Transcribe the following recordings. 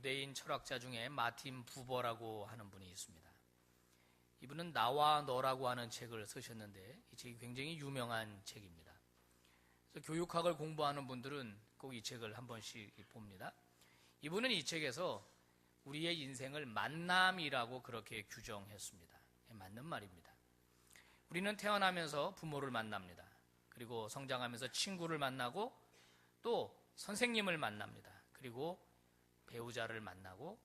유대인 철학자 중에 마틴 부버라고 하는 분이 있습니다. 이분은 나와 너라고 하는 책을 쓰셨는데 이 책이 굉장히 유명한 책입니다. 그래서 교육학을 공부하는 분들은 꼭 이 책을 한 번씩 봅니다. 이분은 이 책에서 우리의 인생을 만남이라고 그렇게 규정했습니다. 맞는 말입니다. 우리는 태어나면서 부모를 만납니다. 그리고 성장하면서 친구를 만나고 또 선생님을 만납니다. 그리고 배우자를 만나고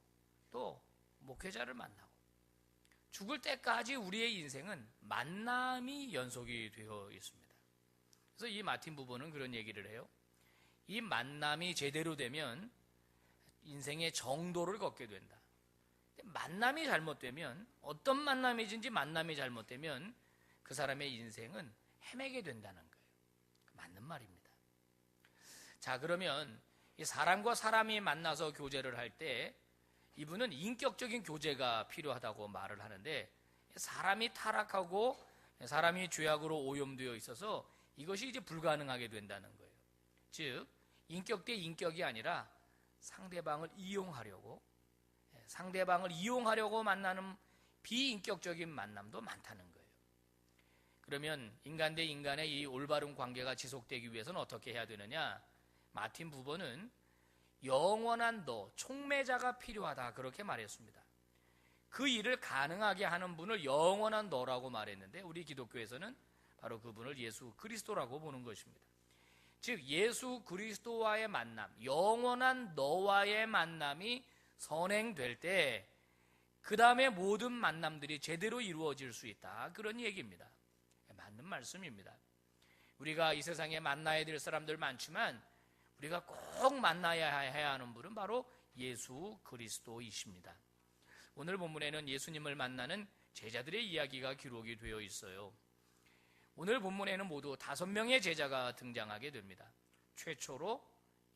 또 목회자를 만나고 죽을 때까지 우리의 인생은 만남이 연속이 되어 있습니다. 그래서 이 마틴 부버는 그런 얘기를 해요. 이 만남이 제대로 되면 인생의 정도를 걷게 된다. 만남이 잘못되면, 어떤 만남이든지 만남이 잘못되면 그 사람의 인생은 헤매게 된다는 거예요. 맞는 말입니다. 자, 그러면 이 사람과 사람이 만나서 교제를 할 때 이분은 인격적인 교제가 필요하다고 말을 하는데, 사람이 타락하고 사람이 죄악으로 오염되어 있어서 이것이 이제 불가능하게 된다는 거예요. 즉, 인격 대 인격이 아니라 상대방을 이용하려고 만나는 비인격적인 만남도 많다는 거예요. 그러면 인간 대 인간의 이 올바른 관계가 지속되기 위해서는 어떻게 해야 되느냐? 마틴 부버는 영원한 너, 촉매자가 필요하다 그렇게 말했습니다. 그 일을 가능하게 하는 분을 영원한 너라고 말했는데 우리 기독교에서는 바로 그분을 예수 그리스도라고 보는 것입니다. 즉 예수 그리스도와의 만남, 영원한 너와의 만남이 선행될 때 그 다음에 모든 만남들이 제대로 이루어질 수 있다, 그런 얘기입니다. 맞는 말씀입니다. 우리가 이 세상에 만나야 될 사람들 많지만 우리가 꼭 만나야 해야 하는 분은 바로 예수 그리스도이십니다. 오늘 본문에는 예수님을 만나는 제자들의 이야기가 기록이 되어 있어요. 오늘 본문에는 모두 5명의 제자가 등장하게 됩니다. 최초로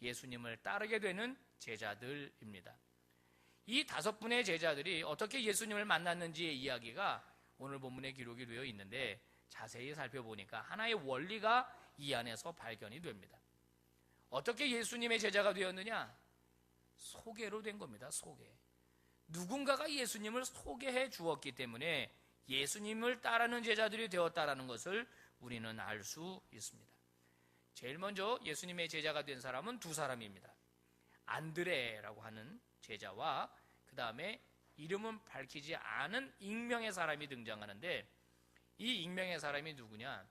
예수님을 따르게 되는 제자들입니다. 이 5분의 제자들이 어떻게 예수님을 만났는지의 이야기가 오늘 본문에 기록이 되어 있는데 자세히 살펴보니까 하나의 원리가 이 안에서 발견이 됩니다. 어떻게 예수님의 제자가 되었느냐? 소개로 된 겁니다. 소개. 누군가가 예수님을 소개해 주었기 때문에 예수님을 따르는 제자들이 되었다라는 것을 우리는 알 수 있습니다. 제일 먼저 예수님의 제자가 된 사람은 2사람입니다. 안드레라고 하는 제자와 그 다음에 이름은 밝히지 않은 익명의 사람이 등장하는데, 이 익명의 사람이 누구냐?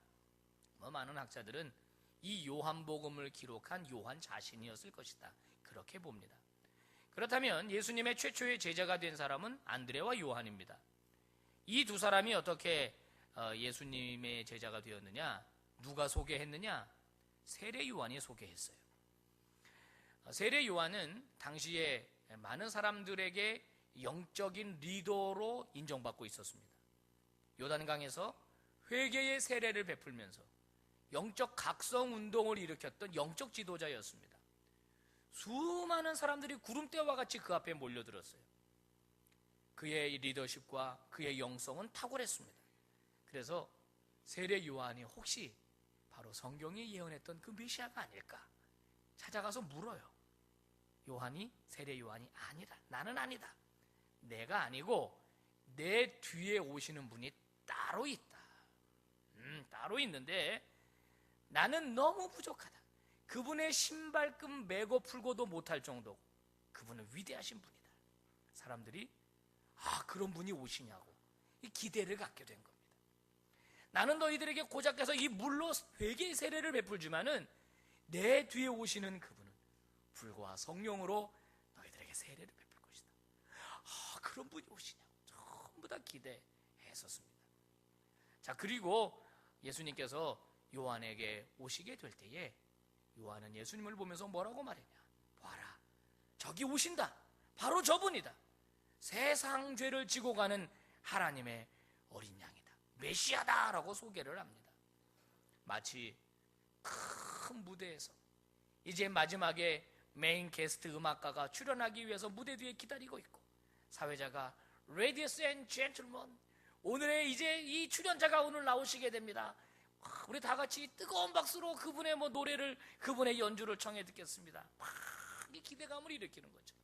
많은 학자들은 이 요한복음을 기록한 요한 자신이었을 것이다, 그렇게 봅니다. 그렇다면 예수님의 최초의 제자가 된 사람은 안드레와 요한입니다. 이 2사람이 어떻게 예수님의 제자가 되었느냐? 누가 소개했느냐? 세례 요한이 소개했어요. 세례 요한은 당시에 많은 사람들에게 영적인 리더로 인정받고 있었습니다. 요단강에서 회개의 세례를 베풀면서 영적 각성 운동을 일으켰던 영적 지도자였습니다. 수많은 사람들이 구름대와 같이 그 앞에 몰려들었어요. 그의 리더십과 그의 영성은 탁월했습니다. 그래서 세례 요한이 혹시 바로 성경이 예언했던 그 메시아가 아닐까 찾아가서 물어요. 요한이, 세례 요한이 아니다, 나는 아니다, 내가 아니고 내 뒤에 오시는 분이 따로 있다. 따로 있는데 나는 너무 부족하다. 그분의 신발끈 메고 풀고도 못할 정도고 그분은 위대하신 분이다. 사람들이 그런 분이 오시냐고 이 기대를 갖게 된 겁니다. 나는 너희들에게 고작해서 이 물로 회개의 세례를 베풀지만은 내 뒤에 오시는 그분은 불과 성령으로 너희들에게 세례를 베풀 것이다. 그런 분이 오시냐고 전부 다 기대했었습니다. 자, 그리고 예수님께서 요한에게 오시게 될 때에 요한은 예수님을 보면서 뭐라고 말했냐? 봐라, 저기 오신다. 바로 저분이다. 세상 죄를 지고 가는 하나님의 어린 양이다. 메시아다라고 소개를 합니다. 마치 큰 무대에서 이제 마지막에 메인 게스트 음악가가 출연하기 위해서 무대 뒤에 기다리고 있고, 사회자가 Ladies and Gentlemen, 오늘의 이제 이 출연자가 오늘 나오시게 됩니다. 우리 다 같이 뜨거운 박수로 그분의 노래를, 그분의 연주를 청해 듣겠습니다. 이 기대감을 일으키는 거죠.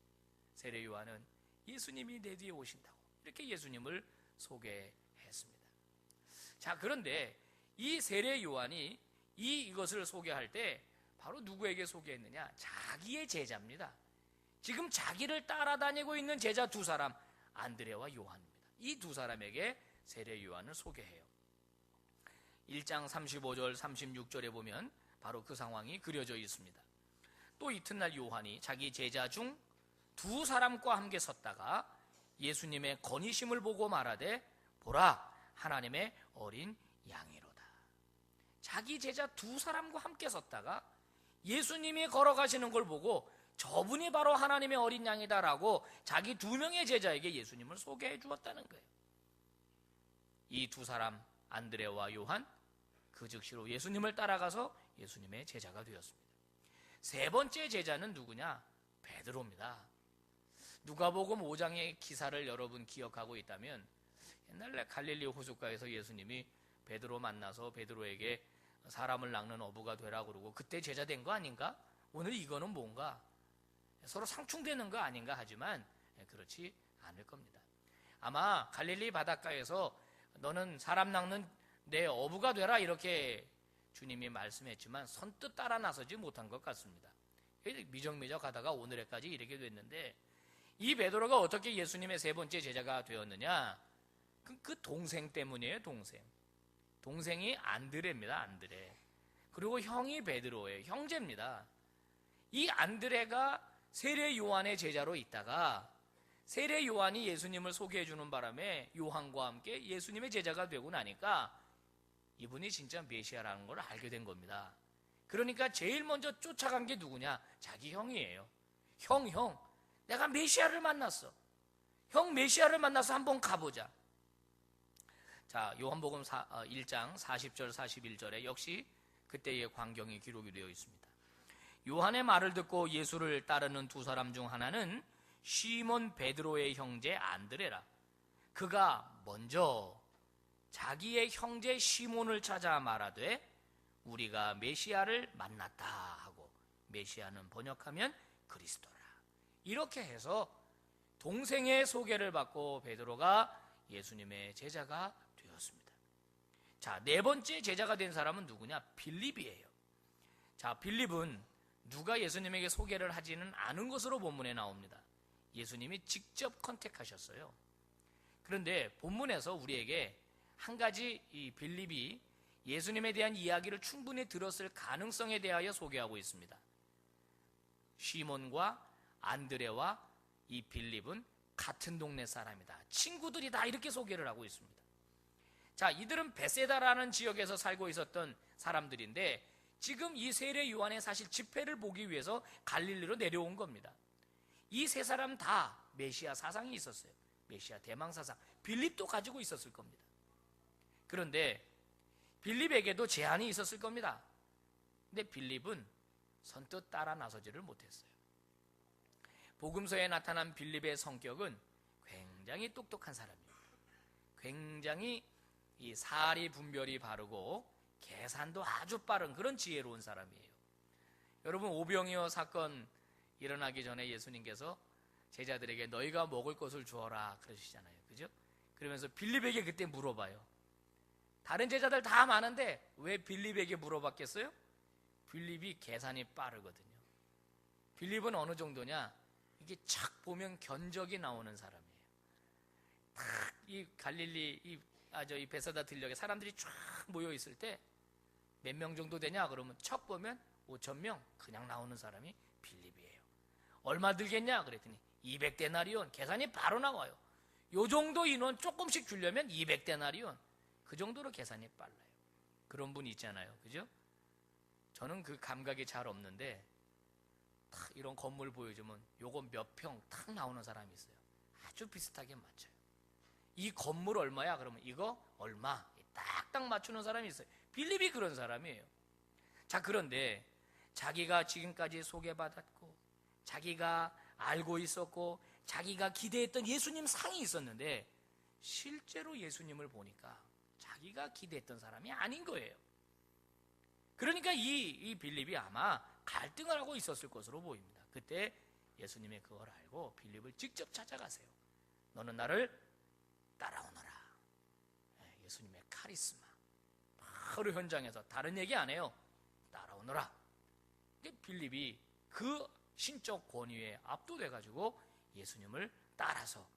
세례 요한은 예수님이 내 뒤에 오신다고 이렇게 예수님을 소개했습니다. 자, 그런데 이 세례 요한이 이것을 소개할 때 바로 누구에게 소개했느냐? 자기의 제자입니다. 지금 자기를 따라다니고 있는 제자 두 사람, 안드레와 요한입니다. 이 두 사람에게 세례 요한을 소개해요. 1장 35절 36절에 보면 바로 그 상황이 그려져 있습니다. 또 이튿날 요한이 자기 제자 중 두 사람과 함께 섰다가 예수님의 건의심을 보고 말하되 보라, 하나님의 어린 양이로다. 자기 제자 두 사람과 함께 섰다가 예수님이 걸어가시는 걸 보고 저분이 바로 하나님의 어린 양이다라고 자기 두 명의 제자에게 예수님을 소개해 주었다는 거예요. 이 두 사람, 안드레와 요한, 그 즉시로 예수님을 따라가서 예수님의 제자가 되었습니다. 세 번째 제자는 누구냐? 베드로입니다. 누가복음 5장의 기사를 여러분 기억하고 있다면 옛날에 갈릴리 호숫가에서 예수님이 베드로 만나서 베드로에게 사람을 낚는 어부가 되라 그러고 그때 제자 된 거 아닌가? 오늘 이거는 뭔가? 서로 상충되는 거 아닌가 하지만 그렇지 않을 겁니다. 아마 갈릴리 바닷가에서 너는 사람 낚는 내 어부가 되라 이렇게 주님이 말씀했지만 선뜻 따라 나서지 못한 것 같습니다. 미적미적 하다가 오늘에까지 이렇게 됐는데 이 베드로가 어떻게 예수님의 세 번째 제자가 되었느냐? 그 동생 때문이에요. 동생이 안드레입니다. 안드레. 그리고 형이 베드로예요. 형제입니다. 이 안드레가 세례 요한의 제자로 있다가 세례 요한이 예수님을 소개해 주는 바람에 요한과 함께 예수님의 제자가 되고 나니까 이분이 진짜 메시아라는 걸 알게 된 겁니다. 그러니까 제일 먼저 쫓아간 게 누구냐? 자기 형이에요. 형, 내가 메시아를 만났어. 형 메시아를 만나서 한번 가보자. 자, 요한복음 1장 40절 41절에 역시 그때의 광경이 기록이 되어 있습니다. 요한의 말을 듣고 예수를 따르는 두 사람 중 하나는 시몬 베드로의 형제 안드레라. 그가 먼저 자기의 형제 시몬을 찾아 말하되 우리가 메시아를 만났다 하고, 메시아는 번역하면 그리스도라. 이렇게 해서 동생의 소개를 받고 베드로가 예수님의 제자가 되었습니다. 자, 네 번째 제자가 된 사람은 누구냐? 빌립이에요. 자, 빌립은 누가 예수님에게 소개를 하지는 않은 것으로 본문에 나옵니다. 예수님이 직접 컨택하셨어요. 그런데 본문에서 우리에게 한 가지 이 빌립이 예수님에 대한 이야기를 충분히 들었을 가능성에 대하여 소개하고 있습니다. 시몬과 안드레와 이 빌립은 같은 동네 사람이다. 친구들이다. 이렇게 소개를 하고 있습니다. 자, 이들은 베세다라는 지역에서 살고 있었던 사람들인데 지금 이 세례 요한의 사실 집회를 보기 위해서 갈릴리로 내려온 겁니다. 이 세 사람 다 메시아 사상이 있었어요. 메시아 대망 사상. 빌립도 가지고 있었을 겁니다. 그런데 빌립에게도 제한이 있었을 겁니다. 근데 빌립은 선뜻 따라 나서지를 못했어요. 복음서에 나타난 빌립의 성격은 굉장히 똑똑한 사람이에요. 굉장히 이 사리 분별이 바르고 계산도 아주 빠른 그런 지혜로운 사람이에요. 여러분, 오병이어 사건 일어나기 전에 예수님께서 제자들에게 너희가 먹을 것을 주어라 그러시잖아요. 그죠? 그러면서 빌립에게 그때 물어봐요. 다른 제자들 다 많은데 왜 빌립에게 물어봤겠어요? 빌립이 계산이 빠르거든요. 빌립은 어느 정도냐? 이게 착 보면 견적이 나오는 사람이에요. 딱 이 갈릴리 이 베세다 들녘에 사람들이 쫙 모여 있을 때 몇 명 정도 되냐? 그러면 척 보면 5,000명 그냥 나오는 사람이 빌립이에요. 얼마 들겠냐? 그랬더니 200데나리온. 계산이 바로 나와요. 요 정도 인원 조금씩 주려면 200데나리온. 그 정도로 계산이 빨라요. 그런 분 있잖아요. 그죠? 저는 그 감각이 잘 없는데 탁 이런 건물 보여주면 요거 몇 평 탁 나오는 사람이 있어요. 아주 비슷하게 맞춰요. 이 건물 얼마야? 그러면 이거 얼마? 딱딱 맞추는 사람이 있어요. 빌립이 그런 사람이에요. 자, 그런데 자기가 지금까지 소개받았고 자기가 알고 있었고 자기가 기대했던 예수님 상이 있었는데 실제로 예수님을 보니까 자기가 기대했던 사람이 아닌 거예요. 그러니까 이 빌립이 아마 갈등을 하고 있었을 것으로 보입니다. 그때 예수님이 그걸 알고 빌립을 직접 찾아가세요. 너는 나를 따라오너라. 예수님의 카리스마. 바로 현장에서 다른 얘기 안 해요. 따라오너라. 빌립이 그 신적 권위에 압도돼가지고 예수님을 따라서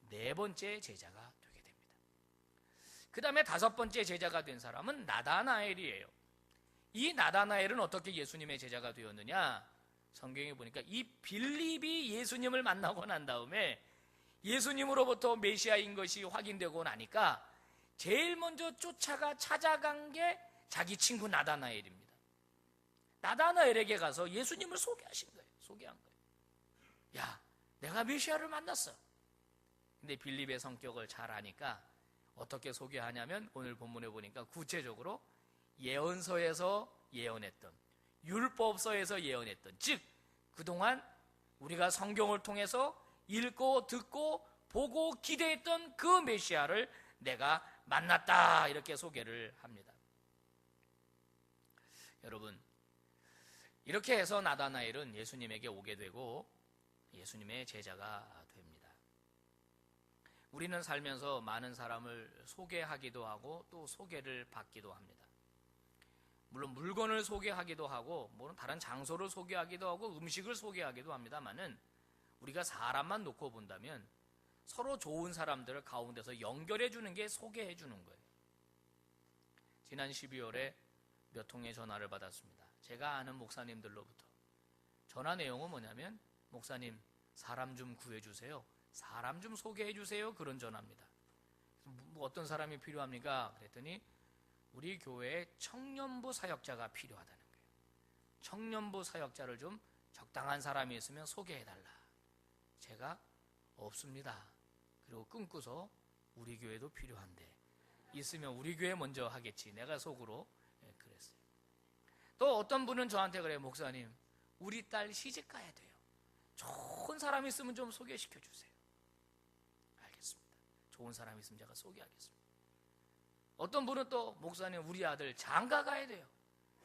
4번째 제자가 되게 됩니다. 그 다음에 5번째 제자가 된 사람은 나다나엘이에요. 이 나다나엘은 어떻게 예수님의 제자가 되었느냐? 성경에 보니까 이 빌립이 예수님을 만나고 난 다음에 예수님으로부터 메시아인 것이 확인되고 나니까 제일 먼저 찾아간 게 자기 친구 나다나엘입니다. 나다나엘에게 가서 예수님을 소개하신 거예요. 소개한 거예요. 야, 내가 메시아를 만났어. 근데 빌립의 성격을 잘 아니까 어떻게 소개하냐면 오늘 본문에 보니까 구체적으로 예언서에서 예언했던, 율법서에서 예언했던, 즉 그동안 우리가 성경을 통해서 읽고 듣고 보고 기대했던 그 메시아를 내가 만났다, 이렇게 소개를 합니다. 여러분, 이렇게 해서 나다나엘은 예수님에게 오게 되고 예수님의 제자가 됩니다. 우리는 살면서 많은 사람을 소개하기도 하고 또 소개를 받기도 합니다. 물론 물건을 소개하기도 하고 물론 다른 장소를 소개하기도 하고 음식을 소개하기도 합니다만은 우리가 사람만 놓고 본다면 서로 좋은 사람들을 가운데서 연결해 주는 게 소개해 주는 거예요. 지난 12월에 몇 통의 전화를 받았습니다. 제가 아는 목사님들로부터. 전화 내용은 뭐냐면, 목사님 사람 좀 구해주세요, 사람 좀 소개해주세요, 그런 전화입니다. 뭐 어떤 사람이 필요합니까? 그랬더니 우리 교회에 청년부 사역자가 필요하다는 거예요. 청년부 사역자를 좀 적당한 사람이 있으면 소개해달라. 제가 없습니다. 그리고 끊고서 우리 교회도 필요한데 있으면 우리 교회 먼저 하겠지, 내가 속으로 그랬어요. 또 어떤 분은 저한테 그래요. 목사님, 우리 딸 시집 가야 돼요. 좋은 사람 있으면 좀 소개시켜 주세요. 알겠습니다. 좋은 사람 있으면 제가 소개하겠습니다. 어떤 분은 또 목사님, 우리 아들 장가 가야 돼요.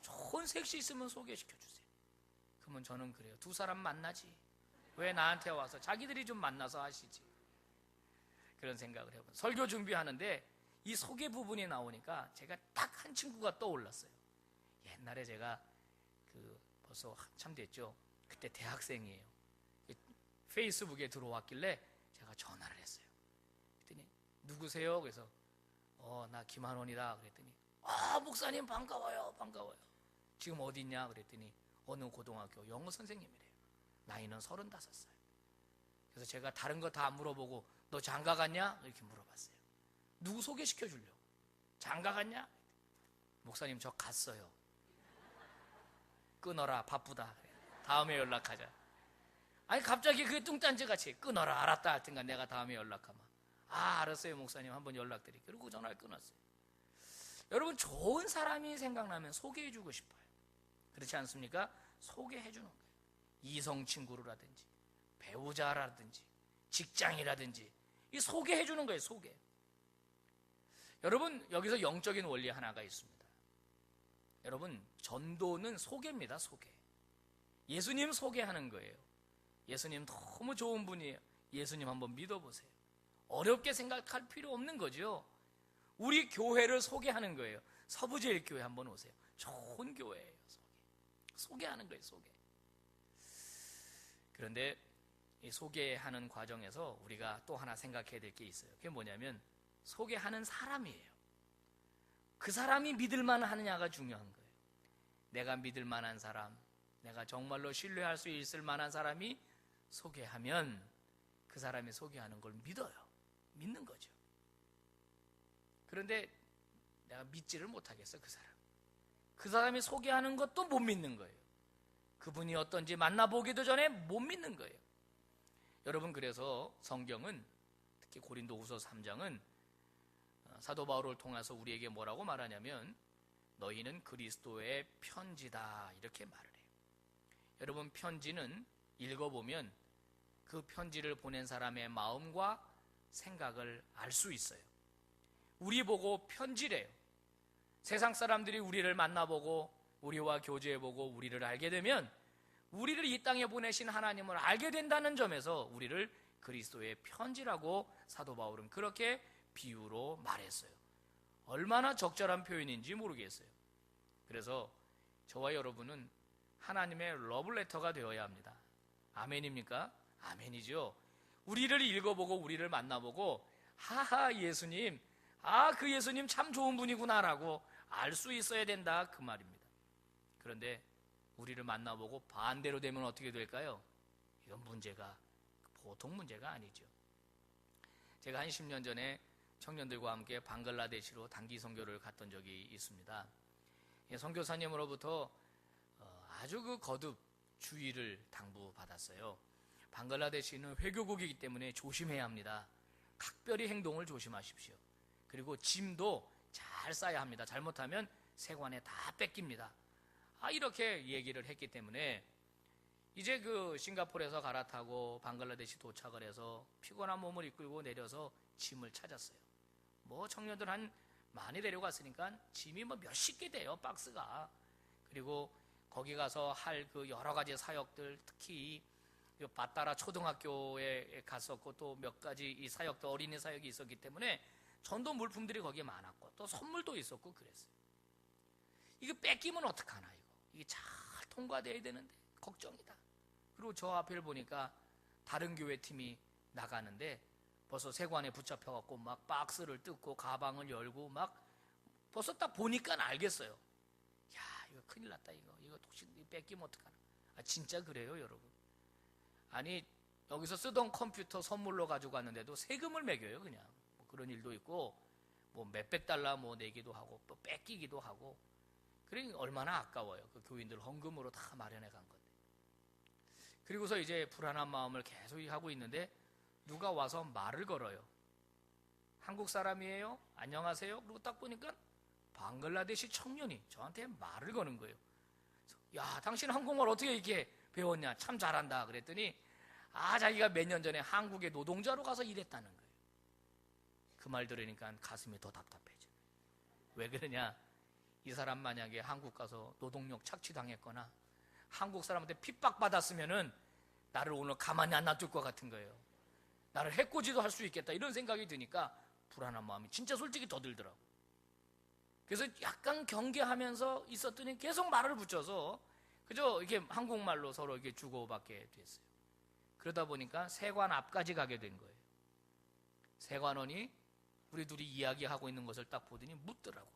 좋은 색시 있으면 소개시켜 주세요. 그러면 저는 그래요. 2 사람 만나지, 왜 나한테 와서 자기들이 좀 만나서 하시지, 그런 생각을 해요. 설교 준비하는데 이 소개 부분이 나오니까 제가 딱 한 친구가 떠올랐어요. 옛날에 제가 벌써 한참 됐죠. 그때 대학생이에요. 페이스북에 들어왔길래 제가 전화를 했어요. 그랬더니 누구세요? 그래서 나 김한원이다. 그랬더니 목사님 반가워요, 반가워요. 지금 어디 있냐? 그랬더니 어느 고등학교 영어 선생님이래요. 나이는 35살. 그래서 제가 다른 거 다 안 물어보고 너 장가 갔냐? 이렇게 물어봤어요. 누구 소개시켜 주려고. 장가 갔냐? 목사님 저 갔어요. 끊어라, 바쁘다. 다음에 연락하자. 아니 갑자기 그게 뚱딴지같이 끊어라, 알았다 하여튼가 내가 다음에 연락하면 알았어요 목사님, 한번 연락드릴게요. 그리고 전화를 끊었어요. 여러분, 좋은 사람이 생각나면 소개해주고 싶어요. 그렇지 않습니까? 소개해주는 거예요. 이성 친구라든지 배우자라든지 직장이라든지 이 소개해주는 거예요. 소개. 여러분, 여기서 영적인 원리 하나가 있습니다. 여러분, 전도는 소개입니다. 소개. 예수님 소개하는 거예요. 예수님 너무 좋은 분이에요. 예수님 한번 믿어보세요. 어렵게 생각할 필요 없는 거죠. 우리 교회를 소개하는 거예요. 서부제일교회 한번 오세요. 좋은 교회예요. 소개하는 거예요. 소개. 그런데 이 소개하는 과정에서 우리가 또 하나 생각해야 될 게 있어요. 그게 뭐냐면 소개하는 사람이에요. 그 사람이 믿을만 하느냐가 중요한 거예요. 내가 믿을 만한 사람, 내가 정말로 신뢰할 수 있을 만한 사람이 소개하면 그 사람이 소개하는 걸 믿어요. 믿는 거죠. 그런데 내가 믿지를 못하겠어. 그 사람이 소개하는 것도 못 믿는 거예요. 그분이 어떤지 만나보기도 전에 못 믿는 거예요. 여러분, 그래서 성경은 특히 고린도후서 3장은 사도 바울을 통해서 우리에게 뭐라고 말하냐면 너희는 그리스도의 편지다, 이렇게 말을 해요. 여러분, 편지는 읽어보면 그 편지를 보낸 사람의 마음과 생각을 알 수 있어요. 우리 보고 편지래요. 세상 사람들이 우리를 만나보고 우리와 교제해보고 우리를 알게 되면 우리를 이 땅에 보내신 하나님을 알게 된다는 점에서 우리를 그리스도의 편지라고 사도 바울은 그렇게 비유로 말했어요. 얼마나 적절한 표현인지 모르겠어요. 그래서 저와 여러분은 하나님의 러블레터가 되어야 합니다. 아멘입니까? 아멘이죠. 우리를 읽어보고 우리를 만나보고 하하 예수님, 그 예수님 참 좋은 분이구나라고 알 수 있어야 된다 그 말입니다. 그런데 우리를 만나보고 반대로 되면 어떻게 될까요? 이건 문제가 보통 문제가 아니죠. 제가 한 10년 전에 청년들과 함께 방글라데시로 단기 선교를 갔던 적이 있습니다. 선교사님으로부터 아주 거듭 주의를 당부받았어요. 방글라데시는 회교국이기 때문에 조심해야 합니다. 각별히 행동을 조심하십시오. 그리고 짐도 잘 싸야 합니다. 잘못하면 세관에 다 뺏깁니다. 이렇게 얘기를 했기 때문에 이제 싱가포르에서 갈아타고 방글라데시 도착을 해서 피곤한 몸을 이끌고 내려서 짐을 찾았어요. 청년들 많이 데려갔으니까 짐이 몇십 개 돼요, 박스가. 그리고 거기 가서 할 여러 가지 사역들, 특히 바따라 초등학교에 갔었고 또 몇 가지 이 사역도 어린이 사역이 있었기 때문에 전도 물품들이 거기에 많았고 또 선물도 있었고 그랬어요. 이거 뺏기면 어떡하나, 이게 잘 통과돼야 되는데 걱정이다. 그리고 저 앞을 보니까 다른 교회 팀이 나가는데 벌써 세관에 붙잡혀갖고 막 박스를 뜯고 가방을 열고 막 벌써 딱 보니까 알겠어요. 야, 이거 큰일 났다. 이거 혹시 뺏기면 어떡하나. 진짜 그래요, 여러분. 아니, 여기서 쓰던 컴퓨터 선물로 가지고 갔는데도 세금을 매겨요, 그냥. 그런 일도 있고 몇백 달러 내기도 하고 또 뺏기기도 하고. 그러니 얼마나 아까워요. 그 교인들 헌금으로 다 마련해 간 건데. 그리고서 이제 불안한 마음을 계속 하고 있는데 누가 와서 말을 걸어요. 한국 사람이에요? 안녕하세요? 그리고 딱 보니까 방글라데시 청년이 저한테 말을 거는 거예요. 야, 당신 한국말 어떻게 이렇게 배웠냐? 참 잘한다. 그랬더니 자기가 몇 년 전에 한국에 노동자로 가서 일했다는 거예요. 그 말 들으니까 가슴이 더 답답해져. 왜 그러냐? 이 사람 만약에 한국 가서 노동력 착취당했거나 한국 사람한테 핍박받았으면은 나를 오늘 가만히 안 놔둘 것 같은 거예요. 나를 해코지도 할 수 있겠다 이런 생각이 드니까 불안한 마음이 진짜 솔직히 더 들더라고. 그래서 약간 경계하면서 있었더니 계속 말을 붙여서 그저 이렇게 한국말로 서로 이렇게 주고받게 됐어요. 그러다 보니까 세관 앞까지 가게 된 거예요. 세관원이 우리 둘이 이야기하고 있는 것을 딱 보더니 묻더라고.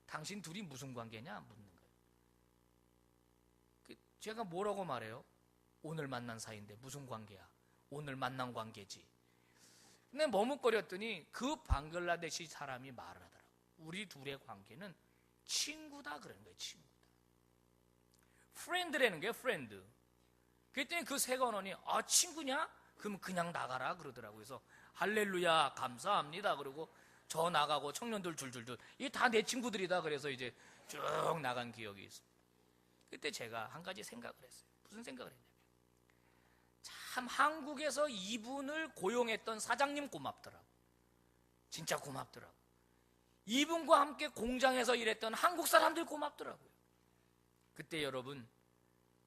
당신 둘이 무슨 관계냐? 묻는 거예요. 제가 뭐라고 말해요? 오늘 만난 사이인데 무슨 관계야? 오늘 만난 관계지. 근데 머뭇거렸더니 그 방글라데시 사람이 말을 하더라고. 우리 둘의 관계는 친구다 그러는 거예요. 친구다. 프렌드라는 게 프렌드. 그랬더니 그 세관원이 친구냐? 그럼 그냥 나가라 그러더라고요. 그래서 할렐루야 감사합니다. 그러고 저 나가고 청년들 줄줄줄 이게 다 내 친구들이다. 그래서 이제 쭉 나간 기억이 있습니다. 그때 제가 한 가지 생각을 했어요. 무슨 생각을 했냐면 참 한국에서 이분을 고용했던 사장님 고맙더라고. 진짜 고맙더라고. 이분과 함께 공장에서 일했던 한국 사람들 고맙더라고요. 그때 여러분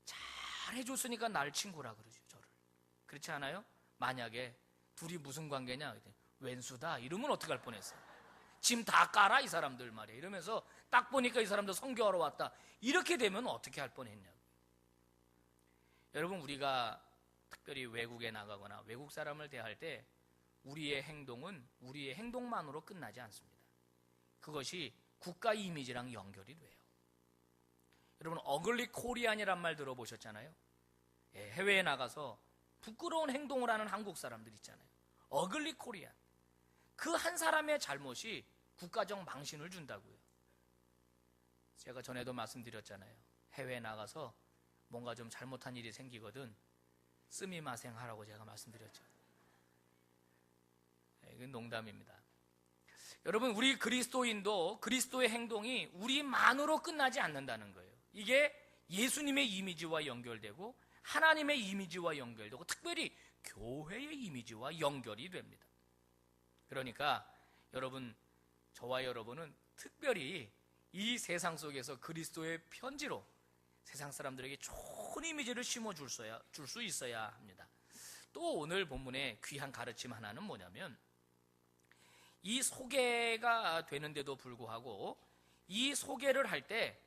잘해줬으니까 날 친구라 그러죠. 저를. 그렇지 않아요? 만약에 둘이 무슨 관계냐? 왼수다 이러면 어떡할 뻔했어요. 짐 다 깔아 이 사람들 말이야. 이러면서 딱 보니까 이 사람들 선교하러 왔다. 이렇게 되면 어떻게 할 뻔했냐고. 여러분 우리가 특별히 외국에 나가거나 외국 사람을 대할 때 우리의 행동은 우리의 행동만으로 끝나지 않습니다. 그것이 국가 이미지랑 연결이 돼요. 여러분 어글리 코리안이란 말 들어보셨잖아요. 해외에 나가서 부끄러운 행동을 하는 한국 사람들 있잖아요. 어글리 코리안. 그 한 사람의 잘못이 국가적 망신을 준다고요. 제가 전에도 말씀드렸잖아요. 해외에 나가서 뭔가 좀 잘못한 일이 생기거든 쓰미마생 하라고 제가 말씀드렸죠. 이건 농담입니다. 여러분 우리 그리스도인도 그리스도의 행동이 우리만으로 끝나지 않는다는 거예요. 이게 예수님의 이미지와 연결되고 하나님의 이미지와 연결되고 특별히 교회의 이미지와 연결이 됩니다. 그러니까 여러분 저와 여러분은 특별히 이 세상 속에서 그리스도의 편지로 세상 사람들에게 좋은 이미지를 심어줄 수 있어야 합니다. 또 오늘 본문의 귀한 가르침 하나는 뭐냐면, 이 소개가 되는데도 불구하고 이 소개를 할 때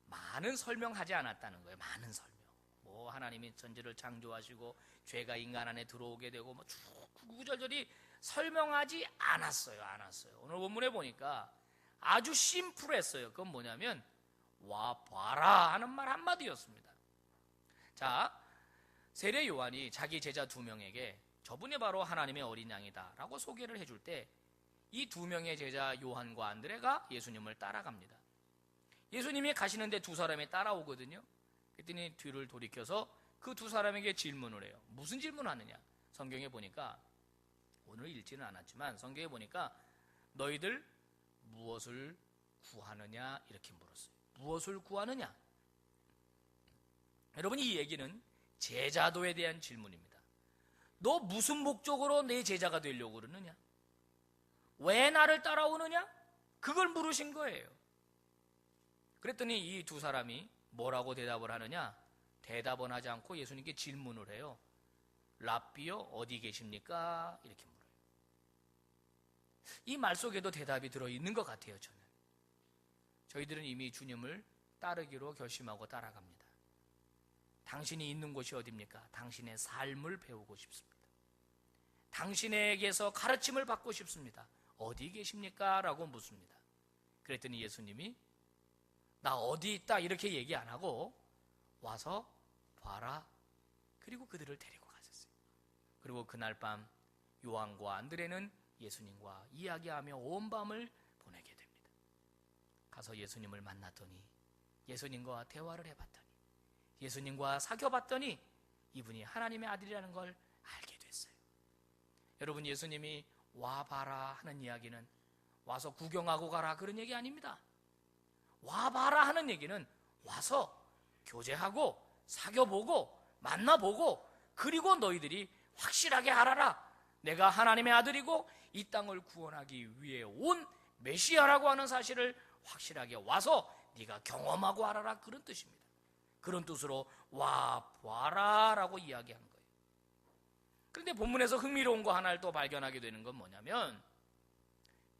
많은 설명하지 않았다는 거예요. 많은 설명. 뭐 하나님이 천지를 창조하시고 죄가 인간 안에 들어오게 되고 뭐 구구절절히 설명하지 않았어요. 오늘 본문에 보니까 아주 심플했어요. 그건 뭐냐면 와 봐라 하는 말 한마디였습니다. 자, 세례 요한이 자기 제자 2명에게 저분이 바로 하나님의 어린 양이다 라고 소개를 해줄 때 이 2명의 제자 요한과 안드레가 예수님을 따라갑니다. 예수님이 가시는데 2사람이 따라오거든요. 그랬더니 뒤를 돌이켜서 그 2사람에게 질문을 해요. 무슨 질문을 하느냐? 성경에 보니까, 오늘 읽지는 않았지만 성경에 보니까 너희들 무엇을 구하느냐 이렇게 물었어요. 무엇을 구하느냐? 여러분, 이 얘기는 제자도에 대한 질문입니다. 너 무슨 목적으로 내 제자가 되려고 그러느냐? 왜 나를 따라오느냐? 그걸 물으신 거예요. 그랬더니 이 2사람이 뭐라고 대답을 하느냐? 대답은 하지 않고 예수님께 질문을 해요. 랍비요, 어디 계십니까? 이렇게 물어요. 이 말 속에도 대답이 들어있는 것 같아요. 저희들은 이미 주님을 따르기로 결심하고 따라갑니다. 당신이 있는 곳이 어디입니까? 당신의 삶을 배우고 싶습니다. 당신에게서 가르침을 받고 싶습니다. 어디 계십니까? 라고 묻습니다. 그랬더니 예수님이 나 어디 있다 이렇게 얘기 안 하고 와서 봐라. 그리고 그들을 데리고 가셨어요. 그리고 그날 밤 요한과 안드레는 예수님과 이야기하며 온 밤을 보내게 됩니다. 가서 예수님을 만났더니, 예수님과 대화를 해봤더니, 예수님과 사귀어봤더니 이분이 하나님의 아들이라는 걸 알게 됐어요. 여러분, 예수님이 와봐라 하는 이야기는 와서 구경하고 가라 그런 얘기 아닙니다. 와봐라 하는 얘기는 와서 교제하고 사귀어보고 만나보고, 그리고 너희들이 확실하게 알아라. 내가 하나님의 아들이고 이 땅을 구원하기 위해 온 메시아라고 하는 사실을 확실하게 와서 네가 경험하고 알아라, 그런 뜻입니다. 그런 뜻으로 와봐라 라고 이야기한 거예요. 그런데 본문에서 흥미로운 거 하나를 또 발견하게 되는 건 뭐냐면,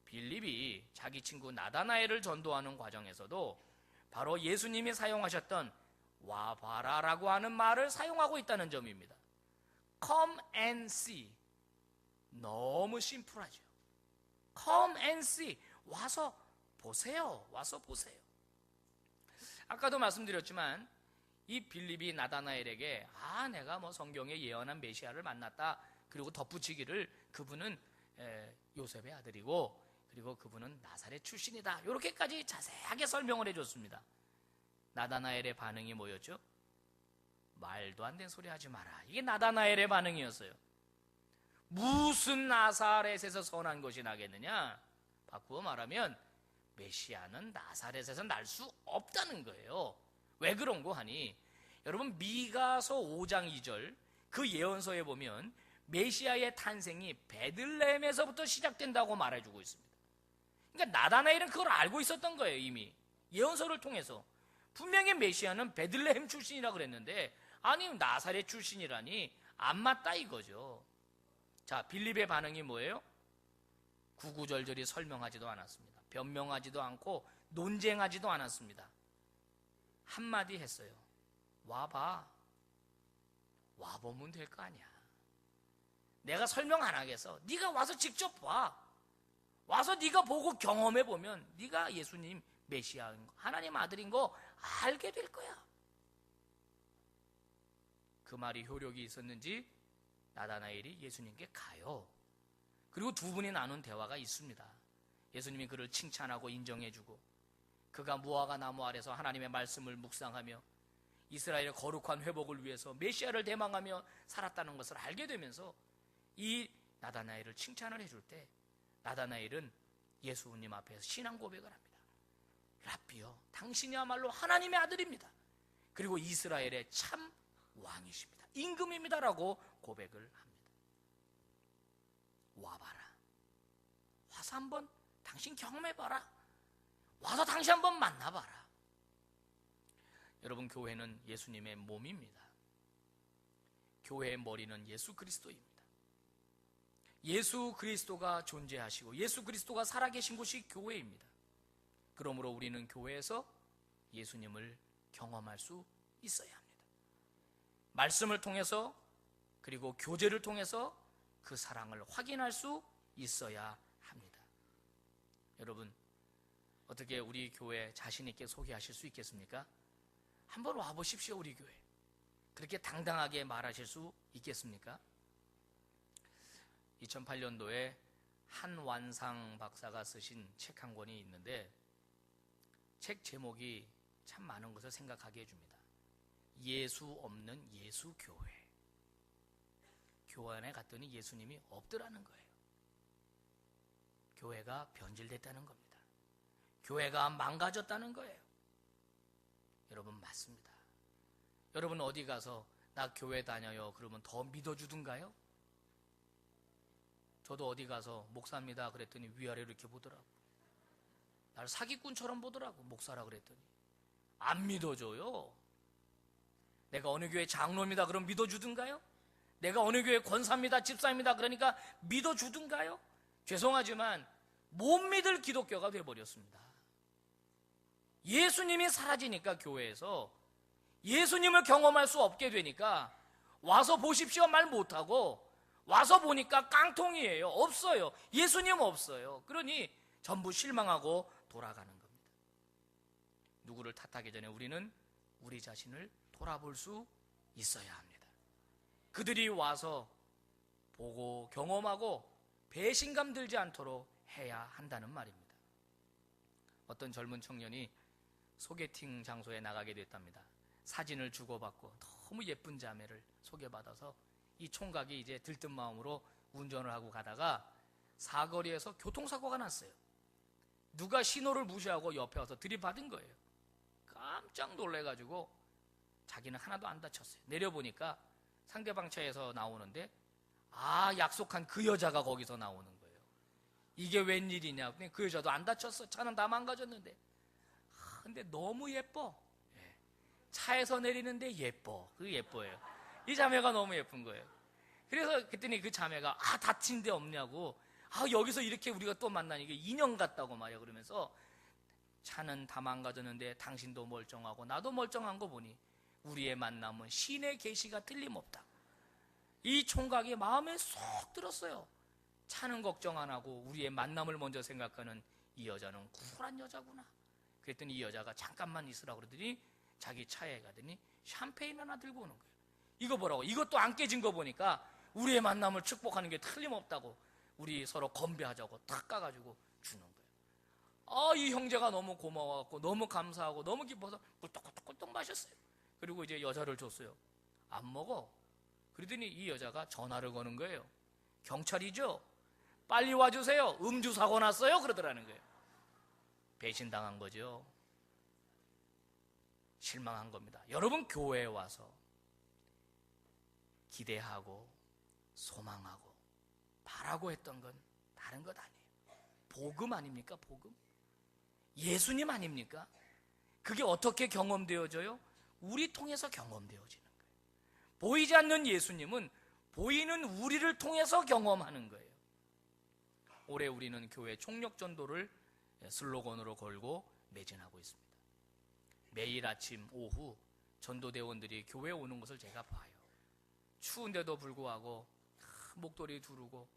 빌립이 자기 친구 나다나엘을 전도하는 과정에서도 바로 예수님이 사용하셨던 와봐라라고 하는 말을 사용하고 있다는 점입니다. Come and see. 너무 심플하죠. Come and see. 와서 보세요. 와서 보세요. 아까도 말씀드렸지만 이 빌립이 나다나엘에게 내가 뭐 성경에 예언한 메시아를 만났다, 그리고 덧붙이기를 그분은 요셉의 아들이고 그리고 그분은 나사렛 출신이다, 이렇게까지 자세하게 설명을 해줬습니다. 나다나엘의 반응이 뭐였죠? 말도 안 되는 소리 하지 마라. 이게 나다나엘의 반응이었어요. 무슨 나사렛에서 선한 것이 나겠느냐? 바꾸어 말하면 메시아는 나사렛에서 날 수 없다는 거예요. 왜 그런 거 하니, 여러분 미가서 5장 2절 그 예언서에 보면 메시아의 탄생이 베들레헴에서부터 시작된다고 말해주고 있습니다. 그러니까 나다나엘은 그걸 알고 있었던 거예요. 이미 예언서를 통해서 분명히 메시아는 베들레헴 출신이라고 그랬는데, 아니 나사렛 출신이라니 안 맞다 이거죠. 자, 빌립의 반응이 뭐예요? 구구절절히 설명하지도 않았습니다. 변명하지도 않고 논쟁하지도 않았습니다. 한마디 했어요. 와봐. 와보면 될 거 아니야. 내가 설명 안 하겠어. 네가 와서 직접 봐. 와서 네가 보고 경험해보면 네가 예수님 메시아인 거, 하나님 아들인 거 알게 될 거야. 그 말이 효력이 있었는지 나다나엘이 예수님께 가요. 그리고 두 분이 나눈 대화가 있습니다. 예수님이 그를 칭찬하고 인정해주고, 그가 무화과 나무 아래서 하나님의 말씀을 묵상하며 이스라엘의 거룩한 회복을 위해서 메시아를 대망하며 살았다는 것을 알게 되면서 이 나다나엘을 칭찬을 해줄 때, 나다나엘은 예수님 앞에서 신앙 고백을 합니다. 랍비요, 당신이야말로 하나님의 아들입니다. 그리고 이스라엘의 참 왕이십니다. 임금입니다라고 고백을 합니다. 와봐라. 와서 한번 당신 경험해봐라. 와서 당신 한번 만나봐라. 여러분, 교회는 예수님의 몸입니다. 교회의 머리는 예수 그리스도입니다. 예수 그리스도가 존재하시고 예수 그리스도가 살아계신 곳이 교회입니다. 그러므로 우리는 교회에서 예수님을 경험할 수 있어야 합니다. 말씀을 통해서, 그리고 교제를 통해서 그 사랑을 확인할 수 있어야 합니다. 여러분, 어떻게 우리 교회 자신 있게 소개하실 수 있겠습니까? 한번 와보십시오. 우리 교회 그렇게 당당하게 말하실 수 있겠습니까? 2008년도에 한완상 박사가 쓰신 책 한 권이 있는데, 책 제목이 참 많은 것을 생각하게 해줍니다. 예수 없는 예수 교회. 교회 안에 갔더니 예수님이 없더라는 거예요. 교회가 변질됐다는 겁니다. 교회가 망가졌다는 거예요. 여러분, 맞습니다. 여러분, 어디 가서 나 교회 다녀요 그러면 더 믿어주든가요? 저도 어디 가서 목사입니다 그랬더니 위아래로 이렇게 보더라고. 날 사기꾼처럼 보더라고. 목사라 그랬더니 안 믿어줘요. 내가 어느 교회 장로입니다 그럼 믿어주든가요? 내가 어느 교회 권사입니다, 집사입니다 그러니까 믿어주든가요? 죄송하지만 못 믿을 기독교가 돼버렸습니다. 예수님이 사라지니까, 교회에서 예수님을 경험할 수 없게 되니까, 와서 보십시오 말 못하고, 와서 보니까 깡통이에요. 없어요. 예수님 없어요. 그러니 전부 실망하고 돌아가는 겁니다. 누구를 탓하기 전에 우리는 우리 자신을 돌아볼 수 있어야 합니다. 그들이 와서 보고 경험하고 배신감 들지 않도록 해야 한다는 말입니다. 어떤 젊은 청년이 소개팅 장소에 나가게 됐답니다. 사진을 주고받고 너무 예쁜 자매를 소개받아서 이 총각이 이제 들뜬 마음으로 운전을 하고 가다가 사거리에서 교통사고가 났어요. 누가 신호를 무시하고 옆에 와서 들이받은 거예요. 깜짝 놀래가지고 자기는 하나도 안 다쳤어요. 내려보니까 상대방 차에서 나오는데, 약속한 그 여자가 거기서 나오는 거예요. 이게 웬일이냐. 그 여자도 안 다쳤어. 차는 다 망가졌는데. 근데 너무 예뻐. 차에서 내리는데 예뻐. 그게 예뻐요. 이 자매가 너무 예쁜 거예요. 그래서 그랬더니 그 자매가 다친 데 없냐고, 여기서 이렇게 우리가 또 만나니까 인형 같다고 말이야. 그러면서 차는 다 망가졌는데 당신도 멀쩡하고 나도 멀쩡한 거 보니 우리의 만남은 신의 계시가 틀림없다. 이 총각이 마음에 쏙 들었어요. 차는 걱정 안 하고 우리의 만남을 먼저 생각하는 이 여자는 쿨한 여자구나. 그랬더니 이 여자가 잠깐만 있으라고 그러더니 자기 차에 가더니 샴페인 하나 들고 오는 거예요. 이거 보라고. 이것도 안 깨진 거 보니까 우리의 만남을 축복하는 게 틀림없다고, 우리 서로 건배하자고 탁 까가지고 주는 거예요. 이 형제가 너무 고마워갖고 너무 감사하고 너무 기뻐서 꿀떡꿀떡꿀떡 마셨어요. 그리고 이제 여자를 줬어요. 안 먹어. 그러더니 이 여자가 전화를 거는 거예요. 경찰이죠? 빨리 와주세요. 음주 사고 났어요. 그러더라는 거예요. 배신당한 거죠. 실망한 겁니다. 여러분, 교회에 와서 기대하고 소망하고 바라고 했던 건 다른 것 아니에요. 복음 아닙니까? 복음. 예수님 아닙니까? 그게 어떻게 경험되어져요? 우리 통해서 경험되어지는 거예요. 보이지 않는 예수님은 보이는 우리를 통해서 경험하는 거예요. 올해 우리는 교회 총력전도를 슬로건으로 걸고 매진하고 있습니다. 매일 아침 오후 전도대원들이 교회에 오는 것을 제가 봐요. 추운데도 불구하고 목도리 두르고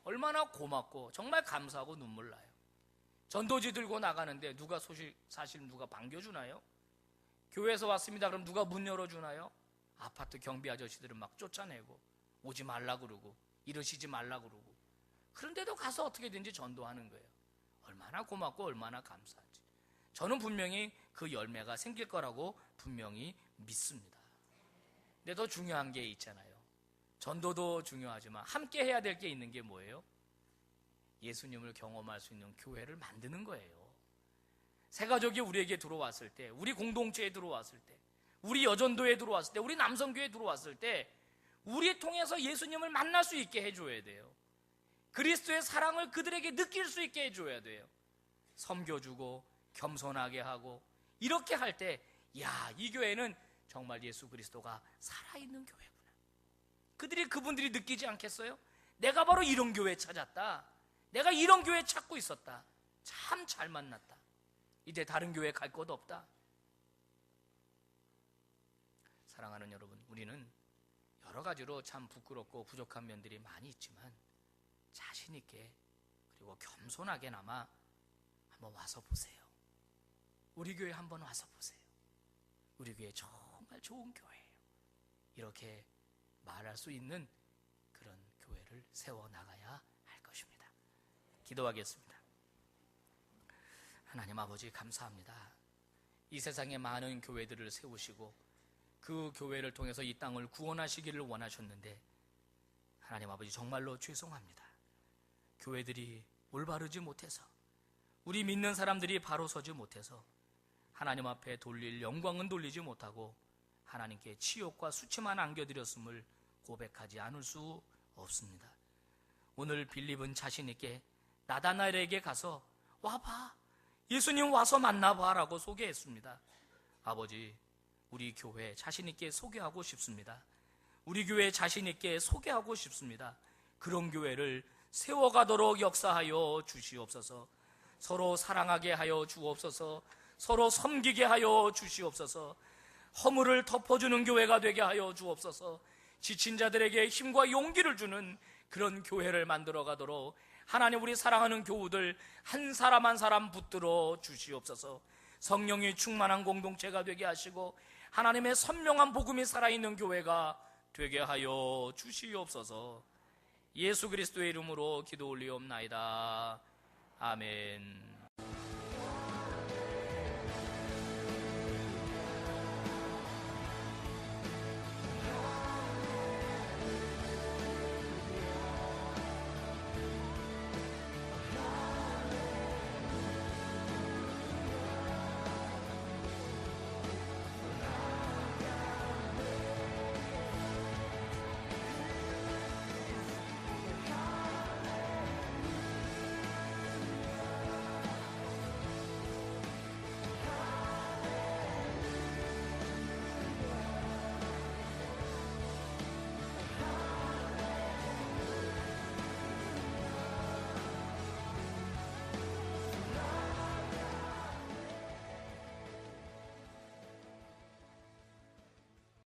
얼마나 고맙고 정말 감사하고 눈물 나요. 전도지 들고 나가는데 누가 사실 누가 반겨주나요? 교회에서 왔습니다 그럼 누가 문 열어주나요? 아파트 경비 아저씨들은 막 쫓아내고 오지 말라 그러고 이러시지 말라 그러고, 그런데도 가서 어떻게든지 전도하는 거예요. 얼마나 고맙고 얼마나 감사하지. 저는 분명히 그 열매가 생길 거라고 분명히 믿습니다. 근데 더 중요한 게 있잖아요. 전도도 중요하지만 함께 해야 될 게 있는 게 뭐예요? 예수님을 경험할 수 있는 교회를 만드는 거예요. 새가족이 우리에게 들어왔을 때, 우리 공동체에 들어왔을 때, 우리 여전도에 들어왔을 때, 우리 남성교회에 들어왔을 때 우리 통해서 예수님을 만날 수 있게 해줘야 돼요. 그리스도의 사랑을 그들에게 느낄 수 있게 해줘야 돼요. 섬겨주고 겸손하게 하고, 이렇게 할 때 야, 이 교회는 정말 예수 그리스도가 살아있는 교회구나. 그분들이 느끼지 않겠어요? 내가 바로 이런 교회 찾았다. 내가 이런 교회 찾고 있었다. 참 잘 만났다. 이제 다른 교회 갈 곳 없다. 사랑하는 여러분, 우리는 여러 가지로 참 부끄럽고 부족한 면들이 많이 있지만 자신 있게 그리고 겸손하게나마 한번 와서 보세요. 우리 교회 한번 와서 보세요. 우리 교회 정말 좋은 교회예요. 이렇게 말할 수 있는 그런 교회를 세워나가야 할 것입니다. 기도하겠습니다. 하나님 아버지, 감사합니다. 이 세상에 많은 교회들을 세우시고 그 교회를 통해서 이 땅을 구원하시기를 원하셨는데 하나님 아버지, 정말로 죄송합니다. 교회들이 올바르지 못해서, 우리 믿는 사람들이 바로 서지 못해서 하나님 앞에 돌릴 영광은 돌리지 못하고 하나님께 치욕과 수치만 안겨드렸음을 고백하지 않을 수 없습니다. 오늘 빌립은 자신 있게 나다나엘에게 가서 와봐, 예수님 와서 만나봐 라고 소개했습니다. 아버지, 우리 교회 자신 있게 소개하고 싶습니다. 우리 교회 자신 있게 소개하고 싶습니다. 그런 교회를 세워가도록 역사하여 주시옵소서. 서로 사랑하게 하여 주옵소서. 서로 섬기게 하여 주시옵소서. 허물을 덮어주는 교회가 되게 하여 주옵소서. 지친 자들에게 힘과 용기를 주는 그런 교회를 만들어 가도록 하나님, 우리 사랑하는 교우들 한 사람 한 사람 붙들어 주시옵소서. 성령이 충만한 공동체가 되게 하시고 하나님의 선명한 복음이 살아있는 교회가 되게 하여 주시옵소서. 예수 그리스도의 이름으로 기도 올리옵나이다. 아멘.